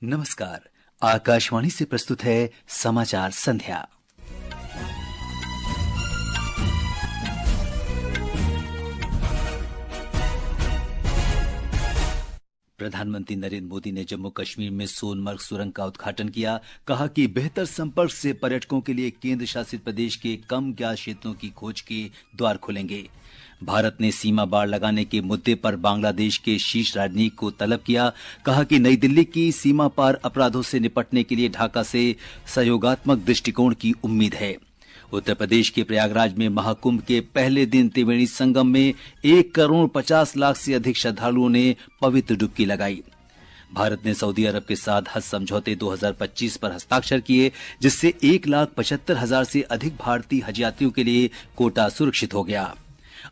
नमस्कार। आकाशवाणी से प्रस्तुत है समाचार संध्या। प्रधानमंत्री नरेंद्र मोदी ने जम्मू कश्मीर में सोनमर्ग सुरंग का उद्घाटन किया। कहा कि बेहतर संपर्क से पर्यटकों के लिए केंद्र शासित प्रदेश के कम ज्ञात क्षेत्रों की खोज के द्वार खुलेंगे। भारत ने सीमा बाड़ लगाने के मुद्दे पर बांग्लादेश के शीर्ष राजनयिक को तलब किया। कहा कि नई दिल्ली की सीमा पार अपराधों से निपटने के लिए ढाका से सहयोगात्मक दृष्टिकोण की उम्मीद है। उत्तर प्रदेश के प्रयागराज में महाकुंभ के पहले दिन त्रिवेणी संगम में 1,50,00,000 से अधिक श्रद्धालुओं ने पवित्र डुबकी लगाई। भारत ने सऊदी अरब के साथ हज समझौते 2025 पर हस्ताक्षर किए, जिससे 1,75,000 से अधिक भारतीय हज यात्रियों के लिए कोटा सुरक्षित हो गया।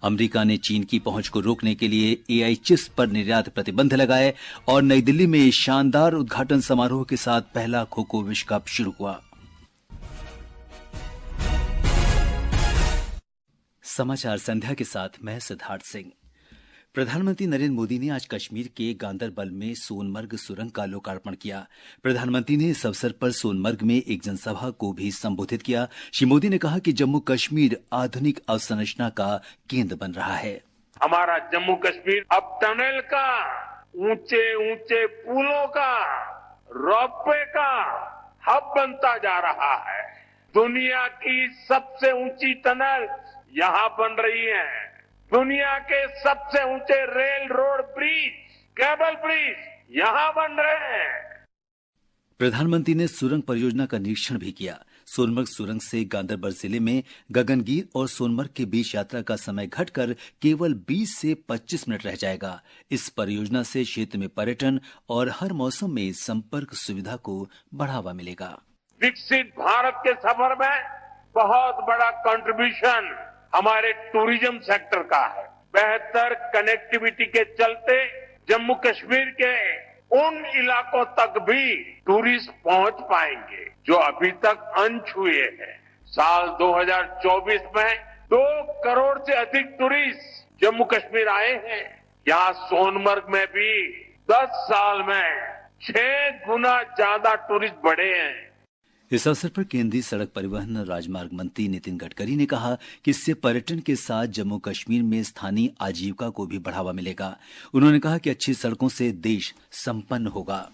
अमेरिका ने चीन की पहुंच को रोकने के लिए AI चिप्स पर निर्यात प्रतिबंध लगाए और नई दिल्ली में शानदार उद्घाटन समारोह के साथ पहला खो-खो विश्व कप शुरू हुआ। समाचार संध्या के साथ मैं सिद्धार्थ सिंह। प्रधानमंत्री नरेंद्र मोदी ने आज कश्मीर के गांदरबल में सोनमर्ग सुरंग का लोकार्पण किया। प्रधानमंत्री ने इस अवसर पर सोनमर्ग में एक जनसभा को भी संबोधित किया। श्री मोदी ने कहा कि जम्मू कश्मीर आधुनिक अवसंरचना का केंद्र बन रहा है। हमारा जम्मू कश्मीर अब टनल का, ऊंचे ऊंचे पुलों का, रोपवे का हब बनता जा रहा है। दुनिया की सबसे ऊंची टनल यहाँ बन रही है। दुनिया के सबसे ऊंचे rail, road, bridge, cable bridge यहाँ बन रहे हैं। प्रधानमंत्री ने सुरंग परियोजना का निरीक्षण भी किया। सोनमर्ग सुरंग से गांदरबल जिले में गगनगीर और सोनमर्ग के बीच यात्रा का समय घटकर केवल 20 से 25 मिनट रह जाएगा। इस परियोजना से क्षेत्र में पर्यटन और हर मौसम में संपर्क सुविधा को बढ़ावा मिलेगा। विकसित भारत के सफर में बहुत बड़ा कंट्रीब्यूशन हमारे टूरिज्म सेक्टर का है। बेहतर कनेक्टिविटी के चलते जम्मू कश्मीर के उन इलाकों तक भी टूरिस्ट पहुंच पाएंगे जो अभी तक अनछुए हैं। साल 2024 में 2 करोड़ से अधिक टूरिस्ट जम्मू कश्मीर आए हैं। यहाँ सोनमर्ग में भी 10 साल में 6 गुना ज्यादा टूरिस्ट बढ़े हैं। इस अवसर पर केंद्रीय सड़क परिवहन राजमार्ग मंत्री नितिन गडकरी ने कहा कि इससे पर्यटन के साथ जम्मू कश्मीर में स्थानीय आजीविका को भी बढ़ावा मिलेगा। उन्होंने कहा कि अच्छी सड़कों से देश संपन्न होगा।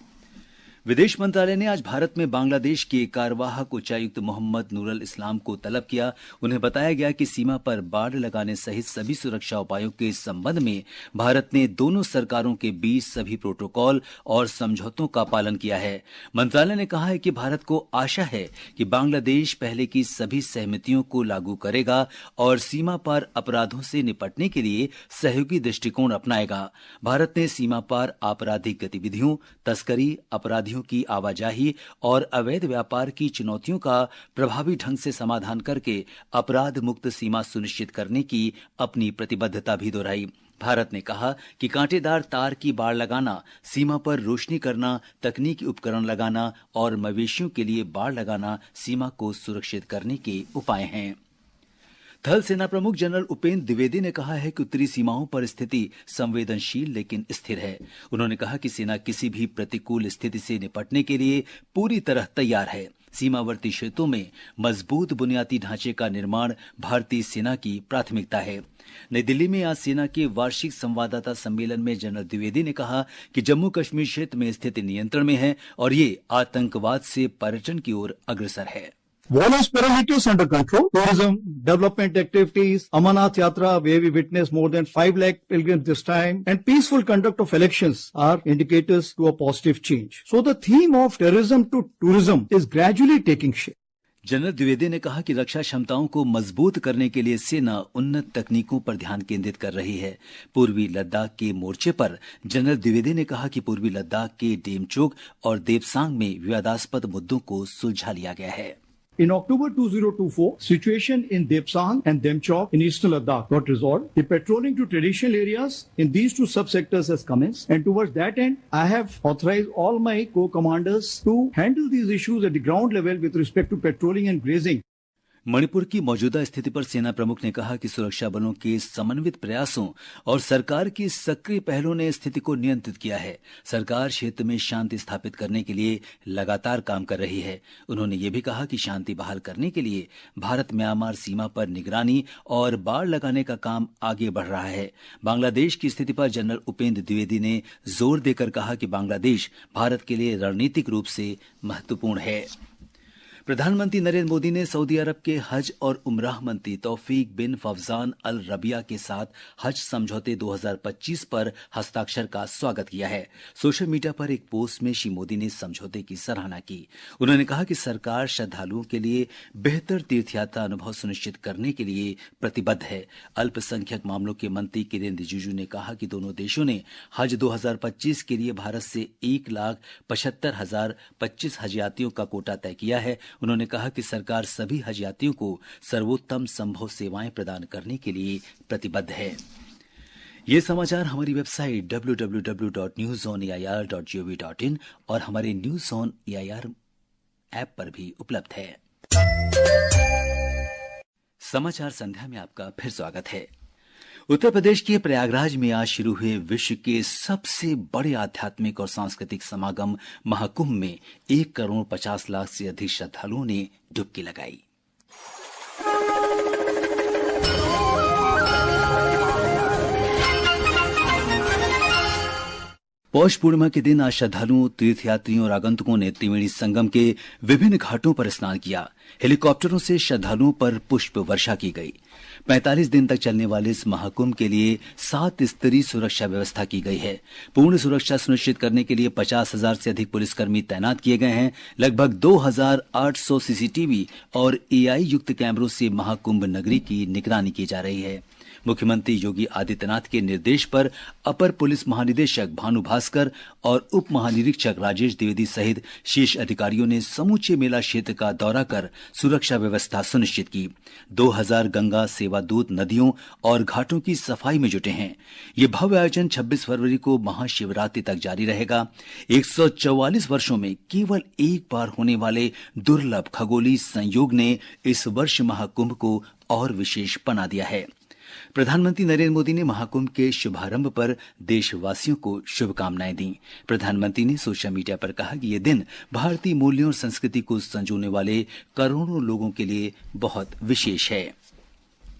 विदेश मंत्रालय ने आज भारत में बांग्लादेश के कार्यवाहक उच्चायुक्त मोहम्मद नूरुल इस्लाम को तलब किया। उन्हें बताया गया कि सीमा पर बाड़ लगाने सहित सभी सुरक्षा उपायों के संबंध में भारत ने दोनों सरकारों के बीच सभी प्रोटोकॉल और समझौतों का पालन किया है। मंत्रालय ने कहा है कि भारत को आशा है कि बांग्लादेश पहले की सभी सहमतियों को लागू करेगा और सीमा पार अपराधों से निपटने के लिए सहयोगी दृष्टिकोण अपनाएगा। भारत ने सीमा पार आपराधिक गतिविधियों, तस्करी, अपराधियों की आवाजाही और अवैध व्यापार की चुनौतियों का प्रभावी ढंग से समाधान करके अपराध मुक्त सीमा सुनिश्चित करने की अपनी प्रतिबद्धता भी दोहराई। भारत ने कहा कि कांटेदार तार की बाड़ लगाना, सीमा पर रोशनी करना, तकनीकी उपकरण लगाना और मवेशियों के लिए बाड़ लगाना सीमा को सुरक्षित करने के उपाय हैं। थल सेना प्रमुख जनरल उपेंद्र द्विवेदी ने कहा है कि उत्तरी सीमाओं पर स्थिति संवेदनशील लेकिन स्थिर है। उन्होंने कहा कि सेना किसी भी प्रतिकूल स्थिति से निपटने के लिए पूरी तरह तैयार है। सीमावर्ती क्षेत्रों में मजबूत बुनियादी ढांचे का निर्माण भारतीय सेना की प्राथमिकता है। नई दिल्ली में आज सेना के वार्षिक संवाददाता सम्मेलन में जनरल द्विवेदी ने कहा कि जम्मू कश्मीर क्षेत्र में स्थिति नियंत्रण में है और ये आतंकवाद से पर्यटन की ओर अग्रसर है। Violence parameters under control, tourism, development activities, Amarnath Yatra, where we witnessed more than 5 lakh pilgrims this time, and peaceful conduct of elections are indicators to a positive change. So the theme of terrorism to tourism is gradually taking shape. General Dwivedi ने कहा कि रक्षा क्षमताओं को मजबूत करने के लिए सेना उन्नत तकनीकों पर ध्यान केंद्रित कर रही है। पूर्वी लद्दाख के मोर्चे पर जनरल द्विवेदी ने कहा कि पूर्वी लद्दाख के डेमचोक और देपसांग में विवादास्पद मुद्दों को सुलझा लिया गया है। In October 2024, situation in Depsang and Demchok in eastern Ladakh got resolved. The patrolling to traditional areas in these two subsectors has commenced, and towards that end, I have authorized all my co-commanders to handle these issues at the ground level with respect to patrolling and grazing. Manipur की मौजूदा स्थिति पर सेना प्रमुख ने कहा कि सुरक्षा बलों के समन्वित प्रयासों और सरकार की सक्रिय पहलों ने स्थिति को नियंत्रित किया है। सरकार क्षेत्र में शांति स्थापित करने के लिए लगातार काम कर रही है। उन्होंने ये भी कहा कि शांति बहाल करने के लिए भारत म्यांमार सीमा पर निगरानी और बाड़ लगाने का काम आगे बढ़ रहा है। बांग्लादेश की स्थिति पर जनरल उपेंद्र द्विवेदी ने जोर देकर कहा कि बांग्लादेश भारत के लिए रणनीतिक रूप से महत्वपूर्ण है। प्रधानमंत्री नरेंद्र मोदी ने सऊदी अरब के हज और उमराह मंत्री तौफीक बिन फौजान अल रबिया के साथ हज समझौते 2025 पर हस्ताक्षर का स्वागत किया है। सोशल मीडिया पर एक पोस्ट में श्री मोदी ने समझौते की सराहना की। उन्होंने कहा कि सरकार श्रद्धालुओं के लिए बेहतर तीर्थयात्रा अनुभव सुनिश्चित करने के लिए प्रतिबद्ध है। अल्पसंख्यक मामलों के मंत्री किरेन रिजिजू ने कहा कि दोनों देशों ने हज 2025 के लिए भारत से 1,75,025 हज यात्रियों का कोटा तय किया है। उन्होंने कहा कि सरकार सभी हज यात्रियों को सर्वोत्तम संभव सेवाएं प्रदान करने के लिए प्रतिबद्ध है। ये समाचार हमारी वेबसाइट www.newsoneair.gov.in और हमारे न्यूज ऑन एआईआर ऐप पर भी उपलब्ध है। समाचार संध्या में आपका फिर स्वागत है। उत्तर प्रदेश के प्रयागराज में आज शुरू हुए विश्व के सबसे बड़े आध्यात्मिक और सांस्कृतिक समागम महाकुंभ में 1,50,00,000 से अधिक श्रद्धालुओं ने डुबकी लगाई। पौष पूर्णिमा के दिन आज श्रद्धालुओं, तीर्थयात्रियों और आगंतुकों ने त्रिवेणी संगम के विभिन्न घाटों पर स्नान किया। हेलीकॉप्टरों से श्रद्धालुओं पर पुष्प वर्षा की गई। 45 दिन तक चलने वाले इस महाकुंभ के लिए 7 स्तरीय सुरक्षा व्यवस्था की गई है। पूर्ण सुरक्षा सुनिश्चित करने के लिए 50,000 से अधिक पुलिसकर्मी तैनात किए गए हैं। लगभग 2,800 सीसीटीवी और एआई युक्त कैमरों से महाकुंभ नगरी की निगरानी की जा रही है। मुख्यमंत्री योगी आदित्यनाथ के निर्देश पर अपर पुलिस महानिदेशक भानु भास्कर और उप महानिरीक्षक राजेश द्विवेदी सहित शीर्ष अधिकारियों ने समूचे मेला क्षेत्र का दौरा कर सुरक्षा व्यवस्था सुनिश्चित की। 2000 गंगा सेवा दूत नदियों और घाटों की सफाई में जुटे हैं। ये भव्य आयोजन 26 फरवरी को महाशिवरात्रि तक जारी रहेगा। 144 वर्षों में केवल एक बार होने वाले दुर्लभ खगोलीय संयोग ने इस वर्ष महाकुंभ को और विशेष बना दिया है। प्रधानमंत्री नरेंद्र मोदी ने महाकुंभ के शुभारंभ पर देशवासियों को शुभकामनाएं दी। प्रधानमंत्री ने सोशल मीडिया पर कहा कि यह दिन भारतीय मूल्यों और संस्कृति को संजोने वाले करोड़ों लोगों के लिए बहुत विशेष है।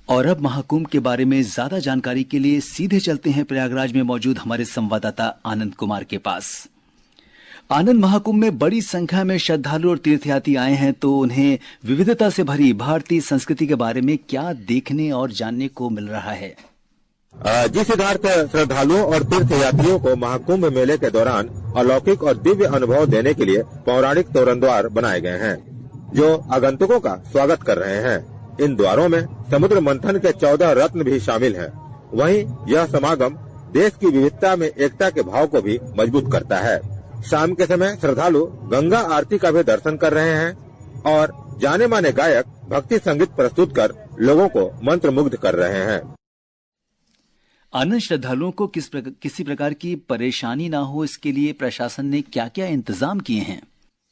और अब महाकुंभ के बारे में ज्यादा जानकारी के लिए सीधे चलते हैं प्रयागराज में मौजूद हमारे संवाददाता आनंद कुमार के पास। आनंद, महाकुंभ में बड़ी संख्या में श्रद्धालु और तीर्थयात्री आए हैं, तो उन्हें विविधता से भरी भारतीय संस्कृति के बारे में क्या देखने और जानने को मिल रहा है? जी सिद्धार्थ, श्रद्धालुओं और तीर्थयात्रियों को महाकुंभ मेले के दौरान अलौकिक और दिव्य अनुभव देने के लिए पौराणिक तोरण द्वार बनाए गए हैं, जो आगंतुकों का स्वागत कर रहे हैं। इन द्वारों में समुद्र मंथन के 14 रत्न भी शामिल हैं। वहीं यह समागम देश की विविधता में एकता के भाव को भी मजबूत करता है। शाम के समय श्रद्धालु गंगा आरती का भी दर्शन कर रहे हैं और जाने माने गायक भक्ति संगीत प्रस्तुत कर लोगों को मंत्रमुग्ध कर रहे हैं। आनंद, श्रद्धालुओं को किसी प्रकार की परेशानी ना हो, इसके लिए प्रशासन ने क्या क्या इंतजाम किए हैं?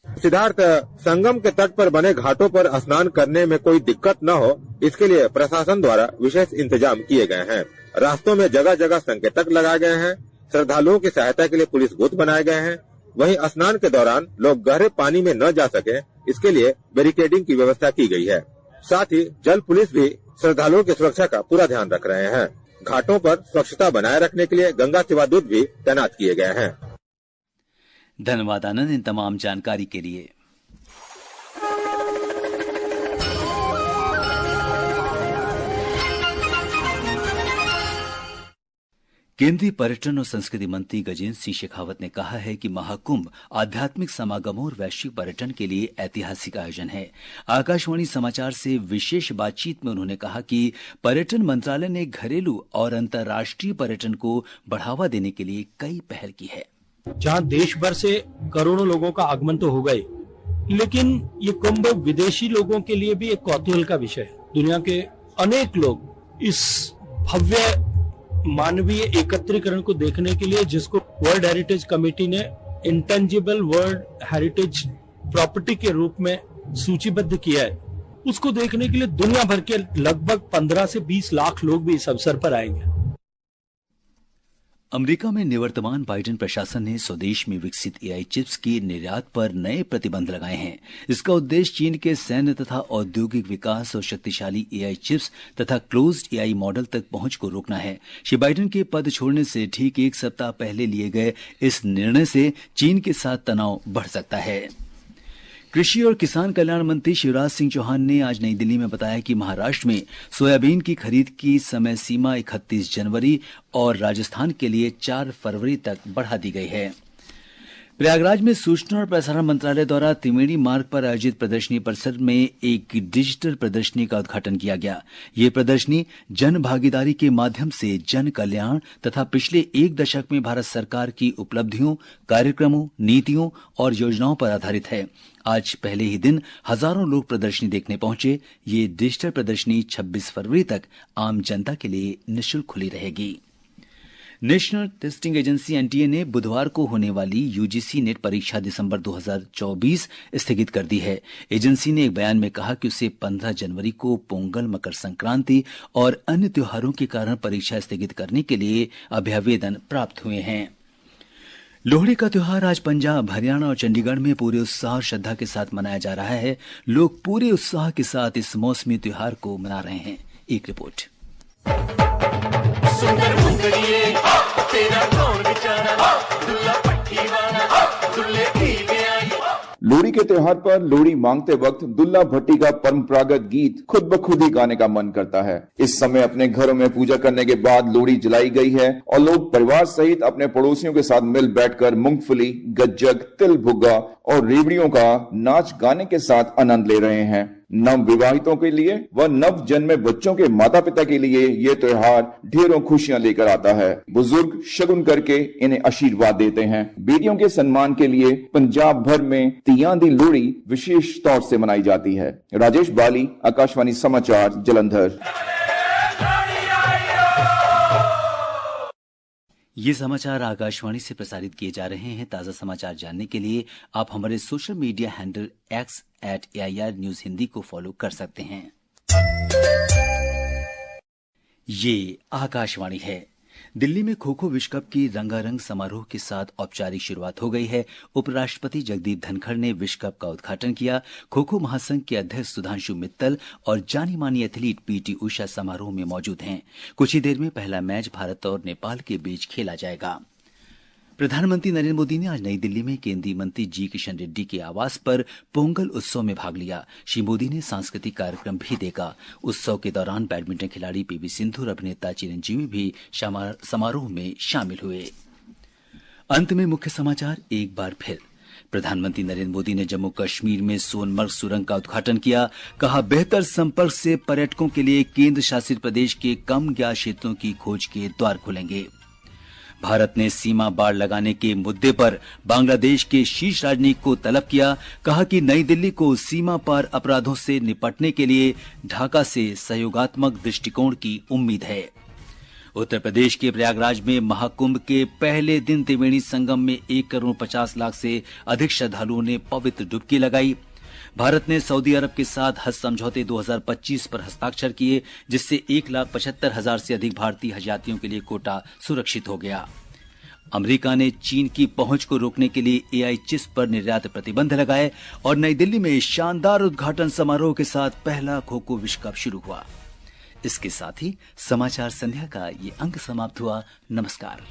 सिद्धार्थ, संगम के तट पर बने घाटों पर स्नान करने में कोई दिक्कत न हो, इसके लिए प्रशासन द्वारा विशेष इंतजाम किए गए हैं। रास्तों में जगह जगह संकेतक लगाए गए हैं। श्रद्धालुओं की सहायता के लिए पुलिस बूथ बनाए गए हैं। वहीं स्नान के दौरान लोग गहरे पानी में न जा सके, इसके लिए बैरिकेडिंग की व्यवस्था की गई है। साथ ही जल पुलिस भी श्रद्धालुओं की सुरक्षा का पूरा ध्यान रख रहे हैं। घाटों पर स्वच्छता बनाए रखने के लिए गंगा सेवा दूत भी तैनात किए गए हैं। धन्यवाद आनंद, इन तमाम जानकारी के लिए। केंद्रीय पर्यटन और संस्कृति मंत्री गजेंद्र सिंह शेखावत ने कहा है कि महाकुंभ आध्यात्मिक समागमों और वैश्विक पर्यटन के लिए ऐतिहासिक आयोजन है। आकाशवाणी समाचार से विशेष बातचीत में उन्होंने कहा कि पर्यटन मंत्रालय ने घरेलू और अंतर्राष्ट्रीय पर्यटन को बढ़ावा देने के लिए कई पहल की है। जहां देश भर से करोड़ों लोगों का आगमन तो हो गए, लेकिन ये कुंभ विदेशी लोगों के लिए भी एक कौतूहल का विषय है। दुनिया के अनेक लोग इस भव्य मानवीय एकत्रीकरण को देखने के लिए, जिसको वर्ल्ड हेरिटेज कमेटी ने इंटेंजिबल वर्ल्ड हेरिटेज प्रॉपर्टी के रूप में सूचीबद्ध किया है, उसको देखने के लिए दुनिया भर के लगभग 15 से 20 लाख लोग भी इस अवसर पर आएंगे। अमेरिका में निवर्तमान बाइडेन प्रशासन ने स्वदेश में विकसित एआई चिप्स की निर्यात पर नए प्रतिबंध लगाए हैं। इसका उद्देश्य चीन के सैन्य तथा औद्योगिक विकास और शक्तिशाली एआई चिप्स तथा क्लोज्ड एआई मॉडल तक पहुंच को रोकना है। श्री बाइडेन के पद छोड़ने से ठीक एक सप्ताह पहले लिए गए इस निर्णय से चीन के साथ तनाव बढ़ सकता है। कृषि और किसान कल्याण मंत्री शिवराज सिंह चौहान ने आज नई दिल्ली में बताया कि महाराष्ट्र में सोयाबीन की खरीद की समय सीमा 31 जनवरी और राजस्थान के लिए 4 फरवरी तक बढ़ा दी गई है। प्रयागराज में सूचना और प्रसारण मंत्रालय द्वारा त्रिवेणी मार्ग पर आयोजित प्रदर्शनी परिसर में एक डिजिटल प्रदर्शनी का उद्घाटन किया गया। ये प्रदर्शनी जन भागीदारी के माध्यम से जन कल्याण तथा पिछले एक दशक में भारत सरकार की उपलब्धियों, कार्यक्रमों, नीतियों और योजनाओं पर आधारित है। आज पहले ही दिन हजारों लोग प्रदर्शनी देखने पहुंचे। ये डिजिटल प्रदर्शनी 26 फरवरी तक आम जनता के लिए निःशुल्क खुली रहेगी। नेशनल टेस्टिंग एजेंसी एनटीए ने बुधवार को होने वाली यूजीसी नेट परीक्षा दिसंबर 2024 स्थगित कर दी है। एजेंसी ने एक बयान में कहा कि उसे 15 जनवरी को पोंगल, मकर संक्रांति और अन्य त्योहारों के कारण परीक्षा स्थगित करने के लिए अभ्यावेदन प्राप्त हुए हैं। लोहड़ी का त्योहार आज पंजाब, हरियाणा और चंडीगढ़ में पूरे उत्साह और श्रद्धा के साथ मनाया जा रहा है। लोग पूरे उत्साह के साथ इस मौसमी त्योहार को मना रहे हैं। एक रिपोर्ट। सुंदर मुंदरिए तेरा कौन बेचारा, दुल्ला पट्टी वाला दुल्ले की बेआई। लोहड़ी के त्योहार पर लोहड़ी मांगते वक्त दुल्ला भट्टी का परंपरागत गीत खुद ब खुद ही गाने का मन करता है। इस समय अपने घरों में पूजा करने के बाद लोहड़ी जलाई गई है और लोग परिवार सहित अपने पड़ोसियों के साथ मिल बैठकर मूंगफली, गज्जक, तिल भुग्गा और रेवड़ियों का नाच गाने के साथ आनंद ले रहे हैं। नव विवाहितों के लिए व नव जन्मे बच्चों के माता पिता के लिए ये त्योहार ढेरों खुशियां लेकर आता है। बुजुर्ग शगुन करके इन्हें आशीर्वाद देते हैं। बेटियों के सम्मान के लिए पंजाब भर में तियां दी लोहड़ी विशेष तौर से मनाई जाती है। राजेश बाली, आकाशवाणी समाचार, जलंधर। ये समाचार आकाशवाणी से प्रसारित किए जा रहे हैं। ताजा समाचार जानने के लिए आप हमारे social media handle x@AIR news Hindi को फॉलो कर सकते हैं। ये आकाशवाणी है। दिल्ली में खो खो विश्व कप की रंगारंग समारोह के साथ औपचारिक शुरुआत हो गई है। उपराष्ट्रपति जगदीप धनखड़ ने विश्व कप का उद्घाटन किया। खो खो महासंघ के अध्यक्ष सुधांशु मित्तल और जानी मानी एथलीट पीटी उषा समारोह में मौजूद हैं। कुछ ही देर में पहला मैच भारत और नेपाल के बीच खेला जाएगा। प्रधानमंत्री नरेंद्र मोदी ने आज नई दिल्ली में केंद्रीय मंत्री जी किशन रेड्डी के आवास पर पोंगल उत्सव में भाग लिया। श्री मोदी ने सांस्कृतिक कार्यक्रम भी देखा। उत्सव के दौरान बैडमिंटन खिलाड़ी पीवी सिंधु और अभिनेता चिरंजीवी भी समारोह में शामिल हुए। अंत में मुख्य समाचार एक बार फिर। प्रधानमंत्री नरेंद्र मोदी ने जम्मू कश्मीर में सोनमर्ग सुरंग का उद्घाटन किया। कहा, बेहतर संपर्क से पर्यटकों के लिए केंद्र शासित प्रदेश के कम ज्ञात क्षेत्रों की खोज के द्वार खुलेंगे। भारत ने सीमा बाड़ लगाने के मुद्दे पर बांग्लादेश के शीर्ष राजनयिक को तलब किया। कहा कि नई दिल्ली को सीमा पार अपराधों से निपटने के लिए ढाका से सहयोगात्मक दृष्टिकोण की उम्मीद है। उत्तर प्रदेश के प्रयागराज में महाकुंभ के पहले दिन त्रिवेणी संगम में 1,50,00,000 से अधिक श्रद्धालुओं ने पवित्र डुबकी लगाई। भारत ने सऊदी अरब के साथ हज समझौते 2025 पर हस्ताक्षर किए, जिससे 1,75,000 से अधिक भारतीय हज यात्रियों के लिए कोटा सुरक्षित हो गया। अमेरिका ने चीन की पहुंच को रोकने के लिए एआई चिप्स पर निर्यात प्रतिबंध लगाए और नई दिल्ली में शानदार उद्घाटन समारोह के साथ पहला खो खो विश्व कप शुरू हुआ। इसके साथ ही समाचार संध्या का ये अंक समाप्त हुआ। नमस्कार।